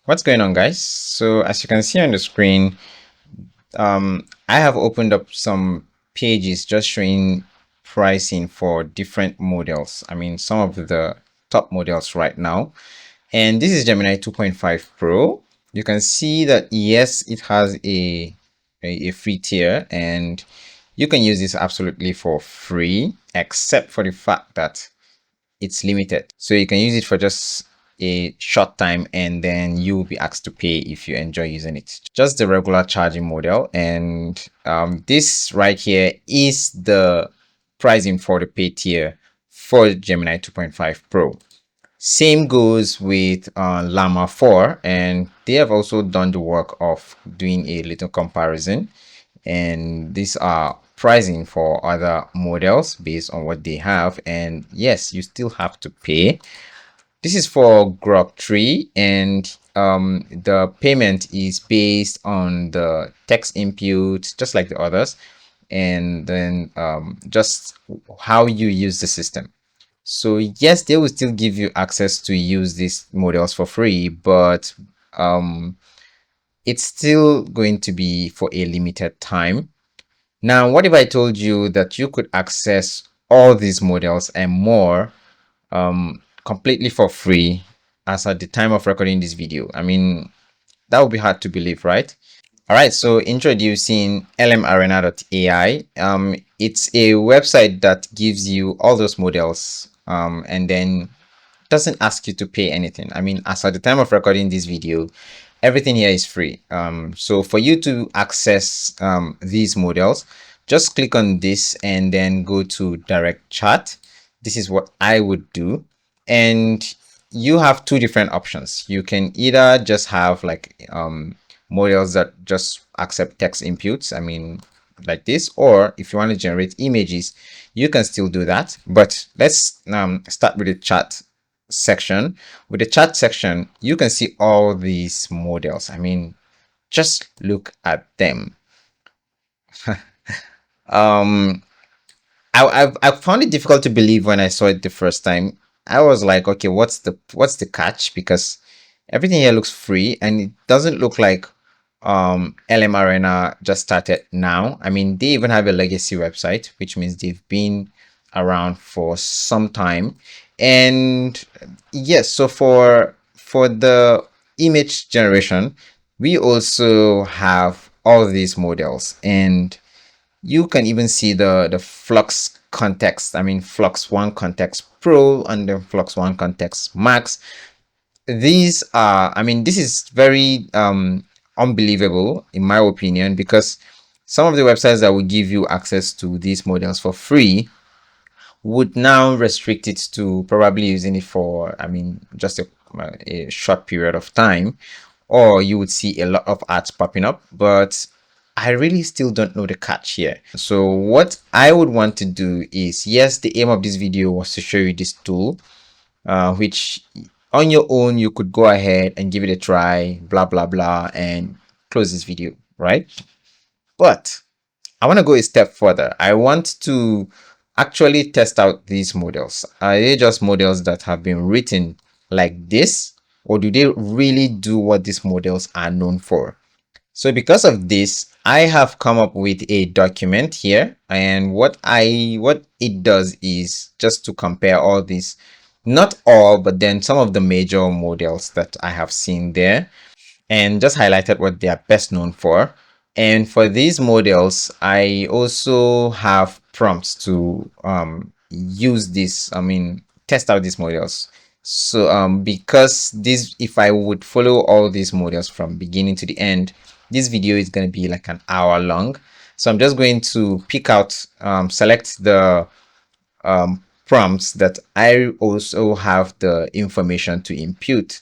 What's going on, guys? So as you can see on the screen, I have opened up some pages just showing pricing for different models. I mean, some of the top models right now. And this is Gemini 2.5 Pro. You can see that yes, it has a free tier, and you can use this absolutely for free, except for the fact that it's limited. So you can use it for just a short time and then you will be asked to pay if you enjoy using it. Just the regular charging model. And this right here is the pricing for the paid tier for Gemini 2.5 Pro. Same goes with LLaMA 4, and they have also done the work of doing a little comparison, and these are pricing for other models based on what they have. And yes, you still have to pay. This is for Grok 3, and the payment is based on the text input just like the others, and then just how you use the system. So yes, they will still give you access to use these models for free, but it's still going to be for a limited time. Now, what if I told you that you could access all these models and more completely for free as at the time of recording this video? I mean, that would be hard to believe, right? All right, so introducing lmarena.ai. It's a website that gives you all those models and then doesn't ask you to pay anything. I mean, as at the time of recording this video, everything here is free. So for you to access these models, just click on this and then go to direct chat. This is what I would do. And you have two different options. You can either just have like models that just accept text inputs, I mean, like this, or if you want to generate images, you can still do that. But let's start with the chat section. With the chat section, you can see all these models. I mean, just look at them. um I found it difficult to believe when I saw it the first time. I was like, okay, what's the catch? Because everything here looks free and it doesn't look like LM Arena just started now. I mean, they even have a legacy website, which means they've been around for some time. And yes, so for the image generation, we also have all these models, and you can even see the Flux context. I mean, Flux 1 context Pro and the Flux 1 context Max. These are, I mean, this is very unbelievable in my opinion, because some of the websites that will give you access to these models for free would now restrict it to probably using it for, I mean, just a short period of time, or you would see a lot of ads popping up. But I really still don't know the catch here. So what I would want to do is, yes, the aim of this video was to show you this tool, which on your own you could go ahead and give it a try, blah blah blah, and close this video, right? But I want to go a step further. I want to actually test out these models. Are they just models that have been written like this, or do they really do what these models are known for? So because of this, I have come up with a document here, and what it does is just to compare all these, not all, but then some of the major models that I have seen there, and just highlighted what they are best known for. And for these models, I also have prompts to use this, I mean, test out these models. So because this, if I would follow all these models from beginning to the end, this video is going to be like an hour long. So I'm just going to pick out, select the prompts that I also have the information to impute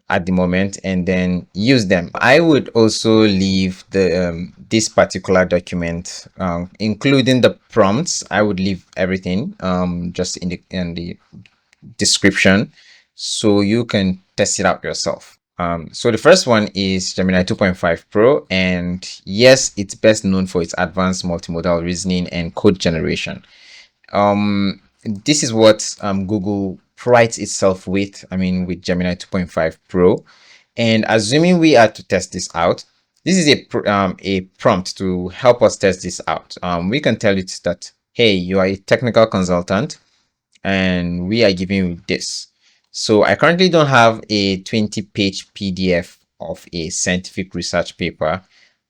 at the moment, and then use them. I would also leave the this particular document, including the prompts. I would leave everything just in the description, so you can test it out yourself. So the first one is Gemini 2.5 Pro, and yes, it's best known for its advanced multimodal reasoning and code generation. This is what Google prides itself with, I mean, with Gemini 2.5 Pro. And assuming we are to test this out, this is a prompt to help us test this out. We can tell it that, hey, you are a technical consultant and we are giving you this. So I currently don't have a 20-page PDF of a scientific research paper.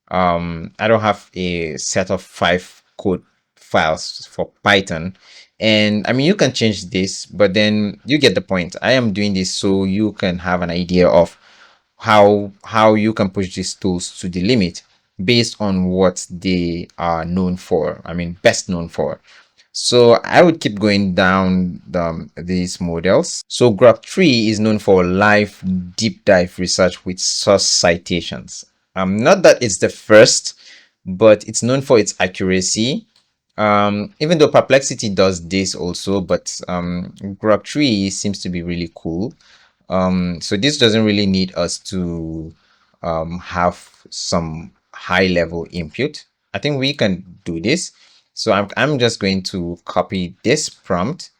I don't have a set of 5 code files for Python. And I mean, you can change this, but then you get the point. I am doing this so you can have an idea of how you can push these tools to the limit based on what they are known for. I mean, best known for. So I would keep going down these models. So Grok 3 is known for live deep dive research with source citations. Not that it's the first, but it's known for its accuracy. Even though Perplexity does this also, but Grok 3 seems to be really cool. So this doesn't really need us to have some high level input. I think we can do this. So I'm just going to copy this prompt.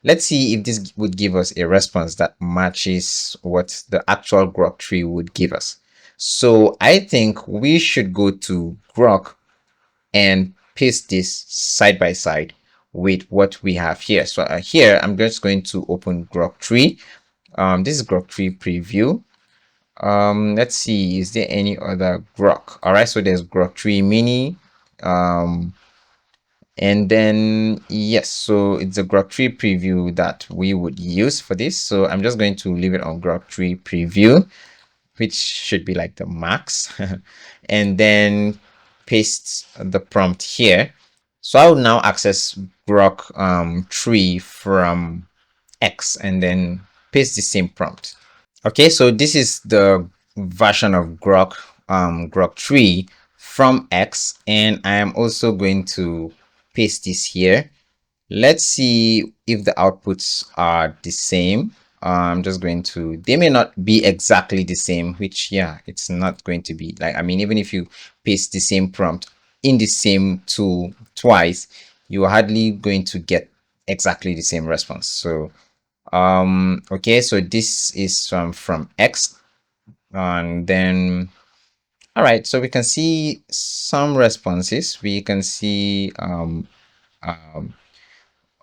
Let's see if this would give us a response that matches what the actual Grok 3 would give us. So I think we should go to Grok and paste this side by side with what we have here. So here I'm just going to open Grok 3. This is Grok 3 preview. Let's see, is there any other Grok? All right, so there's Grok 3 mini. And then yes, so it's a Grok 3 preview that we would use for this. So I'm just going to leave it on Grok 3 preview, which should be like the max. And then paste the prompt here. So I will now access Grok 3 from X and then paste the same prompt. Okay, so this is the version of Grok 3 from X, and I am also going to paste this here. Let's see if the outputs are the same. I'm just going to, they may not be exactly the same, which yeah, it's not going to be like, I mean, even if you paste the same prompt in the same tool twice, you are hardly going to get exactly the same response. So okay, so this is from X, and then all right, so we can see some responses. We can see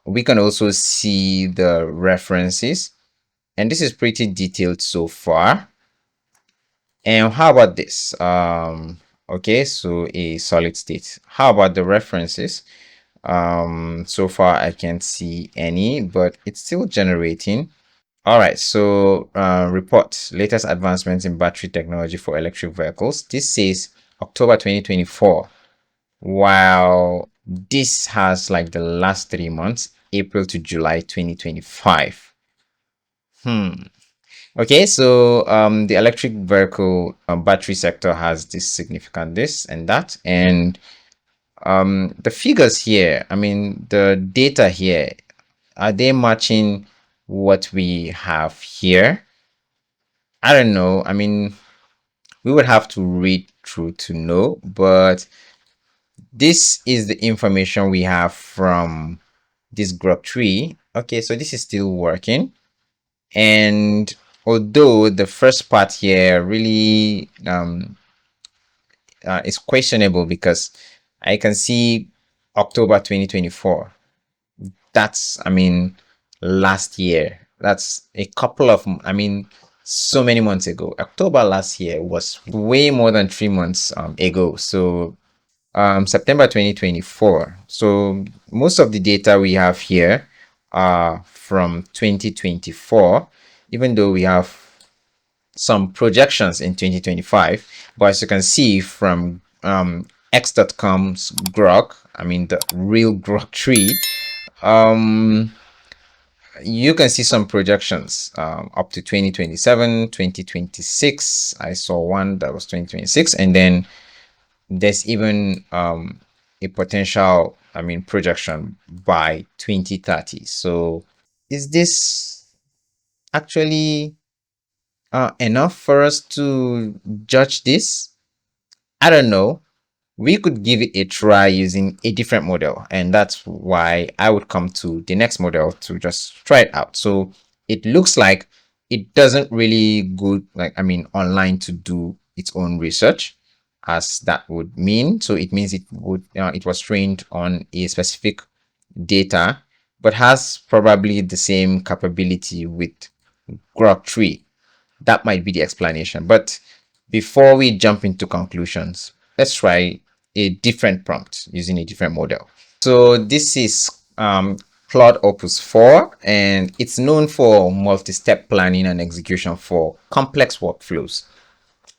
we can also see the references, and this is pretty detailed so far. And how about this? Okay, so a solid state. How about the references? So far I can't see any, but it's still generating. All right, so report latest advancements in battery technology for electric vehicles. This says October 2024, while this has like the last 3 months, April to July 2025. Okay, so the electric vehicle battery sector has this significant this and that, and the figures here, I mean, the data here, are they matching what we have here? I don't know. I mean, we would have to read through to know, but this is the information we have from this Grok 3. Okay, so this is still working. And although the first part here really is questionable because I can see October 2024. That's, I mean, last year. That's a couple of, I mean, so many months ago. October last year was way more than 3 months ago. So September 2024. So most of the data we have here are from 2024, even though we have some projections in 2025. But as you can see from x.com's Grok, I mean the real Grok 3, you can see some projections up to 2027, 2026. I saw one that was 2026, and then there's even a potential, I mean, projection by 2030. So is this actually enough for us to judge this? I don't know. We could give it a try using a different model, and that's why I would come to the next model to just try it out. So it looks like it doesn't really go like online to do its own research, as that would mean. So it means it was trained on a specific data, but has probably the same capability with Grok 3. That might be the explanation. But before we jump into conclusions, let's try a different prompt using a different model. So this is Claude Opus 4, and it's known for multi-step planning and execution for complex workflows.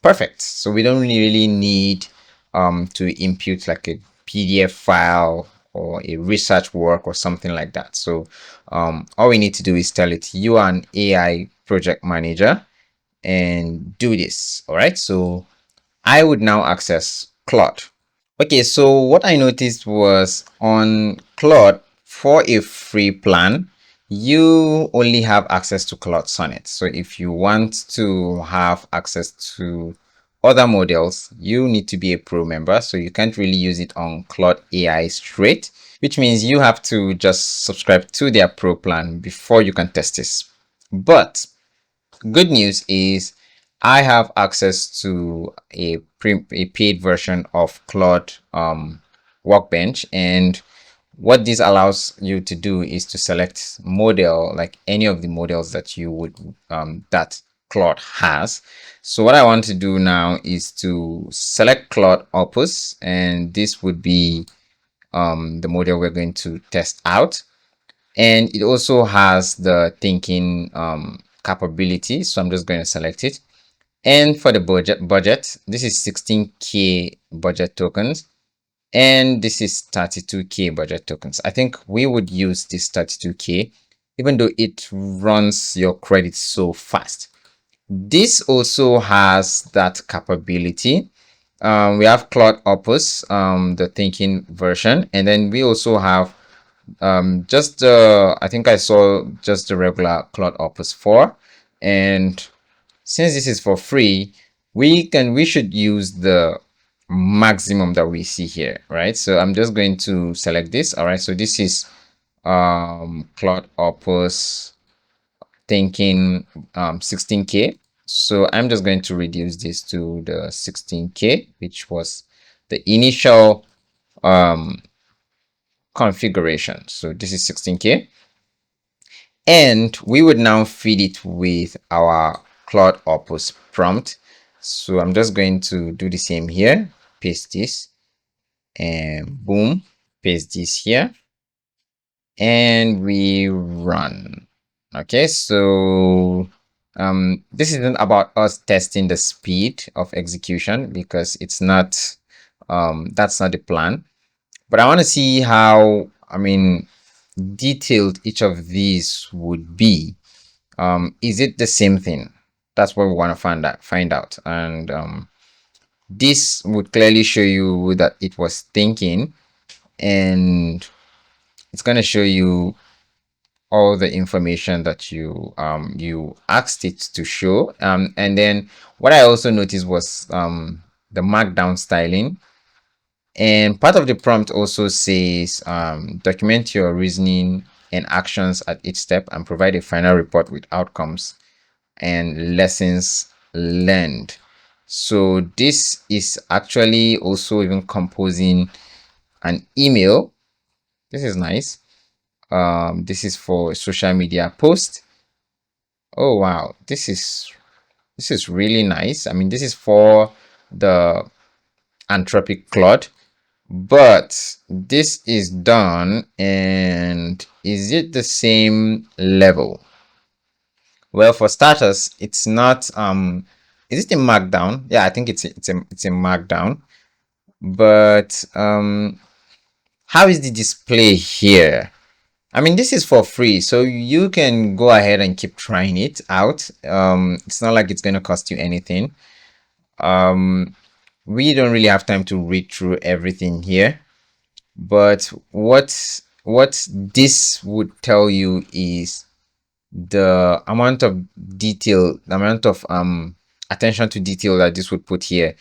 Perfect. So we don't really need to input like a PDF file or a research work or something like that. So all we need to do is tell it you are an AI project manager and do this. All right. So I would now access Claude. Okay, so what I noticed was on Claude, for a free plan, you only have access to Claude Sonnet. So if you want to have access to other models, you need to be a pro member. So you can't really use it on Claude AI straight, which means you have to just subscribe to their pro plan before you can test this. But good news is I have access to a paid version of Claude Workbench, and what this allows you to do is to select model, like any of the models that you would that Claude has. So what I want to do now is to select Claude Opus, and this would be the model we're going to test out. And it also has the thinking capability, so I'm just going to select it. And for the budget, this is 16k budget tokens, and this is 32k budget tokens. I think we would use this 32k even though it runs your credit so fast. This also has that capability. We have Claude Opus, the thinking version, and then we also have just I think I saw just the regular Claude Opus 4. And since this is for free, we should use the maximum that we see here, right? So I'm just going to select this. All right, so this is Claude Opus thinking 16k. So I'm just going to reduce this to the 16k, which was the initial configuration. So this is 16k, and we would now feed it with our Claude Opus prompt. So I'm just going to do the same here, paste this, and boom, paste this here, and we run. Okay, so this isn't about us testing the speed of execution, because it's not that's not the plan. But I want to see how, detailed each of these would be. Is it the same thing? That's what we want to find out. And this would clearly show you that it was thinking, and it's going to show you all the information that you asked it to show. And then what I also noticed was the markdown styling. And part of the prompt also says document your reasoning and actions at each step and provide a final report with outcomes and lessons learned. So this is actually also even composing an email. This is nice. This is for a social media post. Oh wow, this is really nice. This is for the Anthropic Claude. But this is done, and is it the same level? Well, for starters, it's not is it a markdown? Yeah, I think it's a markdown. But how is the display here? This is for free, so you can go ahead and keep trying it out. It's not like it's going to cost you anything. We don't really have time to read through everything here. But what this would tell you is the amount of detail, the amount of attention to detail that this would put here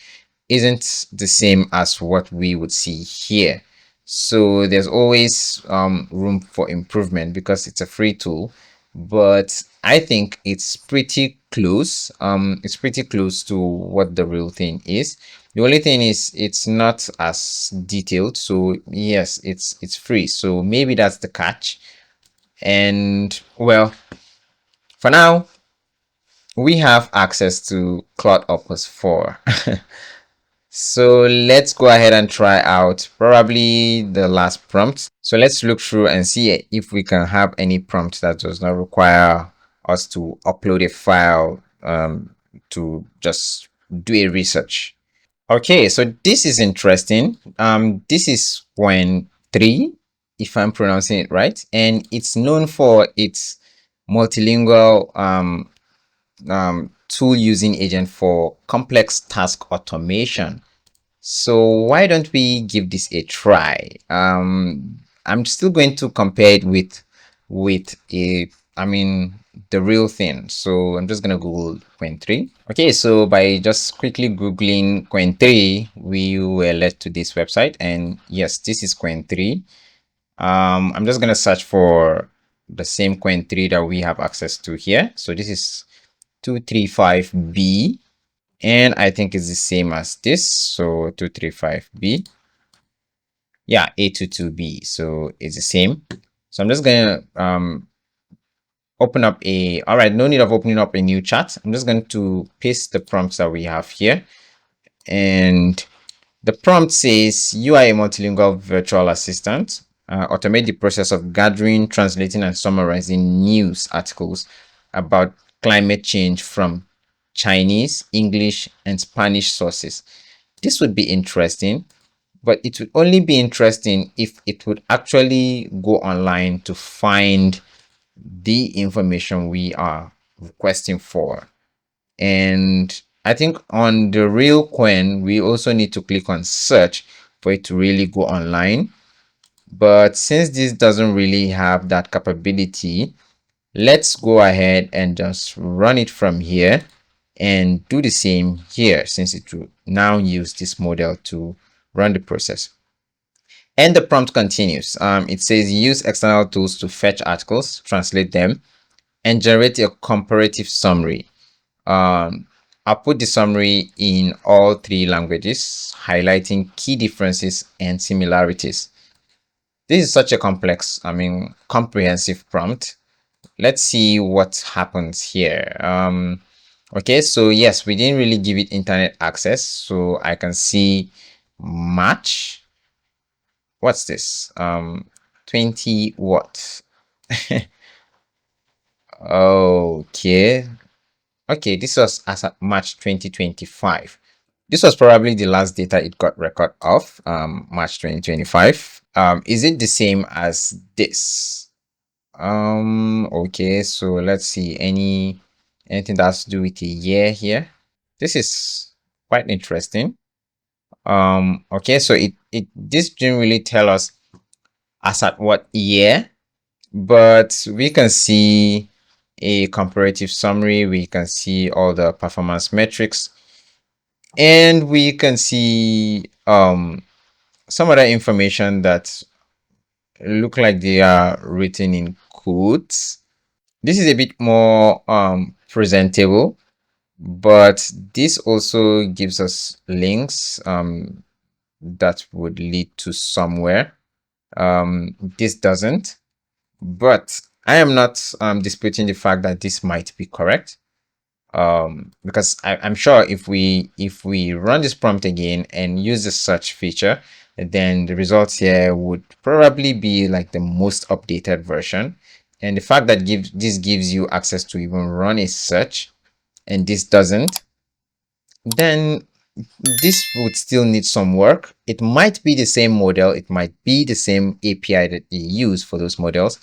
isn't the same as what we would see here. So there's always room for improvement because it's a free tool. but I think it's pretty close. It's pretty close to what the real thing is. The only thing is it's not as detailed. So yes, it's free. So maybe that's the catch. And well, for now, we have access to Claude Opus 4. So let's go ahead and try out probably the last prompt. So let's look through and see if we can have any prompt that does not require us to upload a file to just do a research. Okay, so this is interesting. This is Qwen 3, if I'm pronouncing it right, and it's known for its multilingual tool using agent for complex task automation. So why don't we give this a try? I'm still going to compare it with a, I mean, the real thing. So I'm just gonna Google Qwen 3. Okay, so by just quickly Googling Qwen 3, we were led to this website, and yes, this is Qwen 3. I'm just gonna search for the same Qwen 3 that we have access to here. So this is 235B, and I think it's the same as this. So 235B, yeah, A22B, so it's the same. So I'm just gonna open up a, all right, no need of opening up a new chat. I'm just going to paste the prompts that we have here, and the prompt says you are a multilingual virtual assistant. Automate the process of gathering, translating, and summarizing news articles about climate change from Chinese, English, and Spanish sources. This would be interesting, but it would only be interesting if it would actually go online to find the information we are requesting for. And I think on the real Qwen, we also need to click on search for it to really go online. But since this doesn't really have that capability, let's go ahead and just run it from here and do the same here, since it will now use this model to run the process. And the prompt continues. It says use external tools to fetch articles, translate them, and generate a comparative summary. I'll put the summary in all three languages, highlighting key differences and similarities. This is such a complex, I mean, comprehensive prompt. Let's see what happens here. Okay, so yes, we didn't really give it internet access, so I can see match. What's this? 20 what? Okay. Okay, this was as at March 2025. This was probably the last data it got record of, March 2025. Is it the same as this? Okay, so let's see, anything that has to do with a year here. This is quite interesting. Okay, so this didn't really tell us as at what year, but we can see a comparative summary. We can see all the performance metrics, and we can see some other information that look like they are written in quotes. This is a bit more presentable, but this also gives us links that would lead to somewhere. This doesn't, but I am not disputing the fact that this might be correct, because I'm sure if we run this prompt again and use the search feature, then the results here would probably be like the most updated version. And the fact that this gives you access to even run a search and this doesn't, then this would still need some work. It might be the same model, it might be the same API that you use for those models,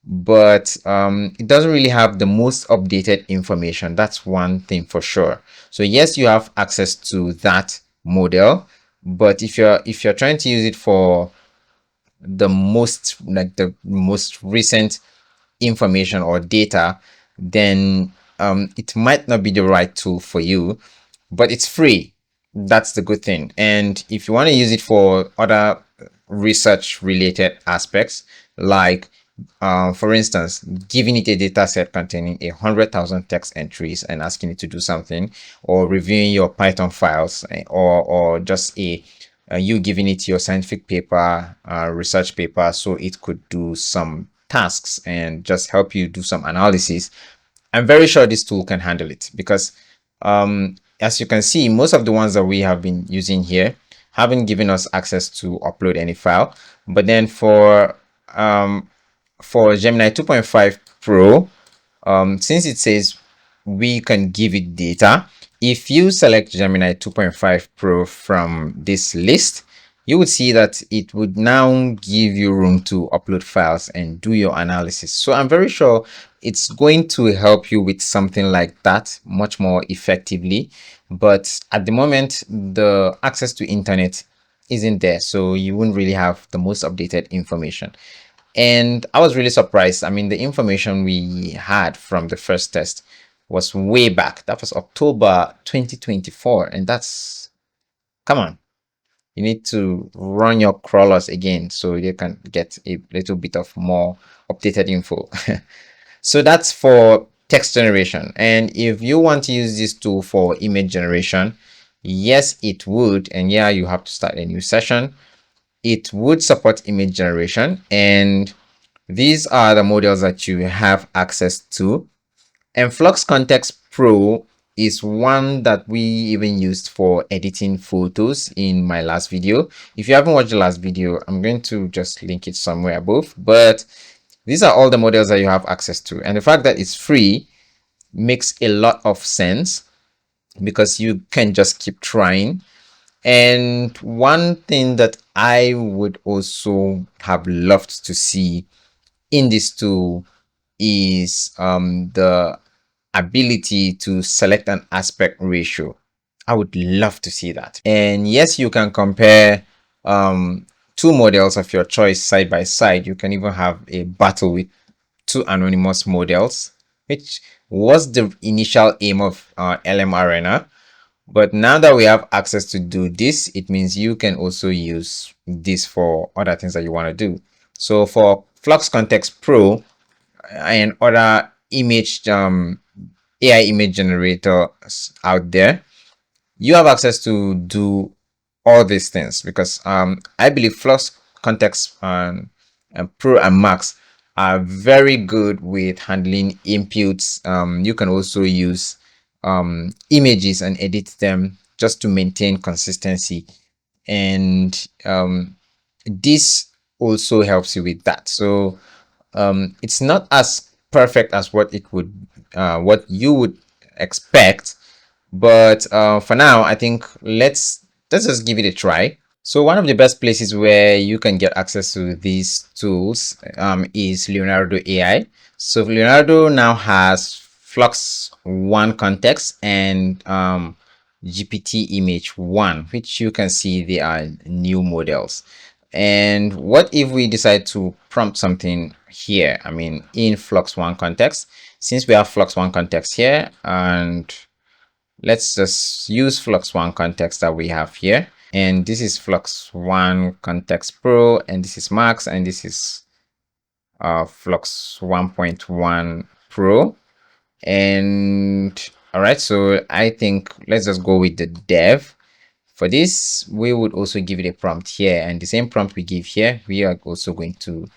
but it doesn't really have the most updated information. That's one thing for sure. So yes, you have access to that model, but if you're trying to use it for the most recent information or data, then it might not be the right tool for you, but it's free. That's the good thing. And if you want to use it for other research related aspects, like For instance, giving it a data set containing 100,000 text entries and asking it to do something, or reviewing your Python files, or just you giving it your scientific paper, research paper, so it could do some tasks and just help you do some analysis. I'm very sure this tool can handle it because, as you can see, most of the ones that we have been using here haven't given us access to upload any file. But then for Gemini 2.5 Pro, since it says we can give it data, if you select Gemini 2.5 Pro from this list, you would see that it would now give you room to upload files and do your analysis. So I'm very sure it's going to help you with something like that much more effectively. But at the moment, the access to internet isn't there, so you wouldn't really have the most updated information. And I was really surprised. I mean, the information we had from the first test was way back. That was October 2024. And that's, come on, you need to run your crawlers again so you can get a little bit of more updated info. So that's for text generation. And if you want to use this tool for image generation, yes, it would. And yeah, you have to start a new session. It would support image generation, and these are the models that you have access to. And Flux Context Pro is one that we even used for editing photos in my last video. If you haven't watched the last video, I'm going to just link it somewhere above. But these are all the models that you have access to. And the fact that it's free makes a lot of sense because you can just keep trying. And one thing that I would also have loved to see in this tool is the ability to select an aspect ratio. I would love to see that. And yes, you can compare two models of your choice side by side. You can even have a battle with two anonymous models, which was the initial aim of LM Arena. But now that we have access to do this, it means you can also use this for other things that you want to do. So for Flux Context Pro and other image AI image generators out there, you have access to do all these things because I believe Flux Context and Pro and Max are very good with handling inputs. You can also use images and edit them just to maintain consistency, and this also helps you with that. So it's not as perfect as what you would expect, but for now I think let's just give it a try. So one of the best places where you can get access to these tools is Leonardo AI. So Leonardo now has Flux 1 context and GPT image 1, which you can see they are new models. And what if we decide to prompt something here? I mean, in Flux 1 context, since we have Flux 1 context here, and let's just use Flux 1 context that we have here. And this is Flux 1 Context Pro, and this is Max, and this is Flux 1.1 Pro. And all right, so I think let's just go with the dev. For this, we would also give it a prompt here, and the same prompt we give here, we are also going to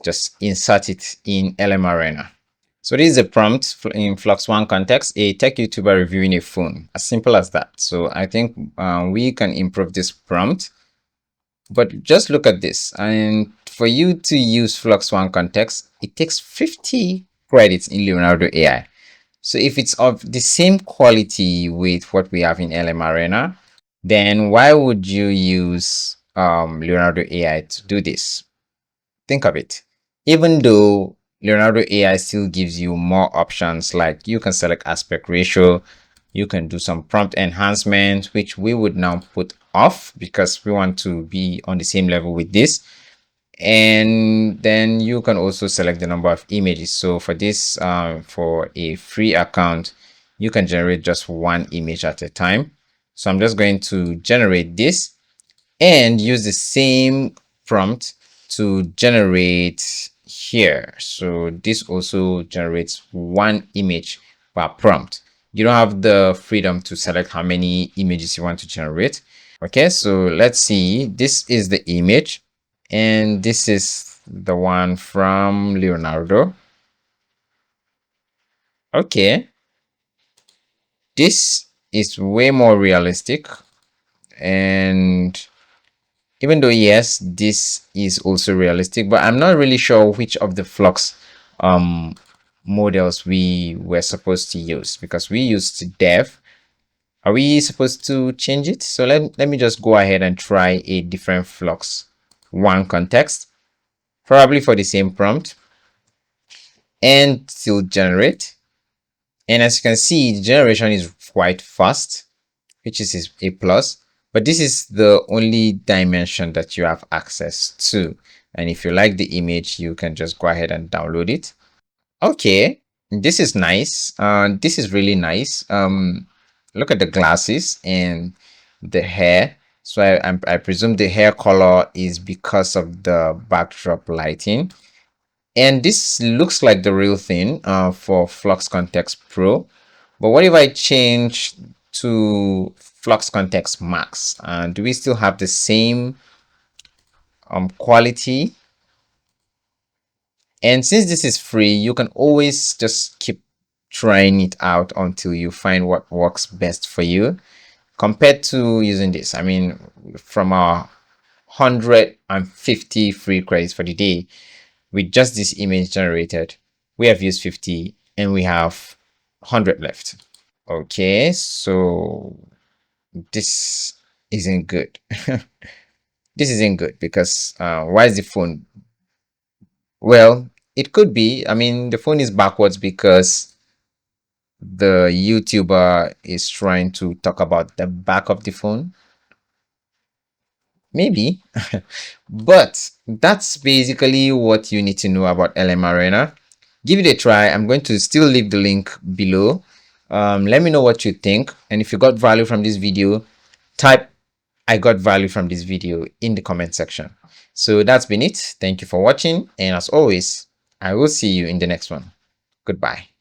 just insert it in LM Arena. So this is a prompt in Flux 1 context, a tech YouTuber reviewing a phone, as simple as that. So I think we can improve this prompt, but just look at this. And for you to use Flux 1 context, it takes 50 credits in Leonardo AI. So if it's of the same quality with what we have in LM Arena, then why would you use Leonardo AI to do this? Think of it. Even though Leonardo AI still gives you more options, like you can select aspect ratio, you can do some prompt enhancement, which we would now put off because we want to be on the same level with this. And then you can also select the number of images. So for this, for a free account, you can generate just one image at a time. So I'm just going to generate this and use the same prompt to generate here. So this also generates one image per prompt. You don't have the freedom to select how many images you want to generate. Okay, so let's see. This is the image, and this is the one from Leonardo. Okay, this is way more realistic, and even though yes, this is also realistic, but I'm not really sure which of the flux um models we were supposed to use, because we used dev. Are we supposed to change it? So let me just go ahead and try a different flux one context, probably for the same prompt, and still generate. And as you can see, the generation is quite fast, which is a plus. But this is the only dimension that you have access to. And if you like the image, you can just go ahead and download it. Okay, this is nice. This is really nice. Look at the glasses and the hair. So I presume the hair color is because of the backdrop lighting. And this looks like the real thing for Flux Context Pro. But what if I change to Flux Context Max? Do we still have the same quality? And since this is free, you can always just keep trying it out until you find what works best for you. Compared to using this, I mean, from our 150 free credits for the day, with just this image generated, we have used 50 and we have 100 left. Okay, so this isn't good. This isn't good because why is the phone? Well, it could be. I mean, the phone is backwards because the YouTuber is trying to talk about the back of the phone. Maybe. But that's basically what you need to know about LLaMA Arena. Give it a try. I'm going to still leave the link below. Let me know what you think. And if you got value from this video, type I got value from this video in the comment section. So that's been it. Thank you for watching. And as always, I will see you in the next one. Goodbye.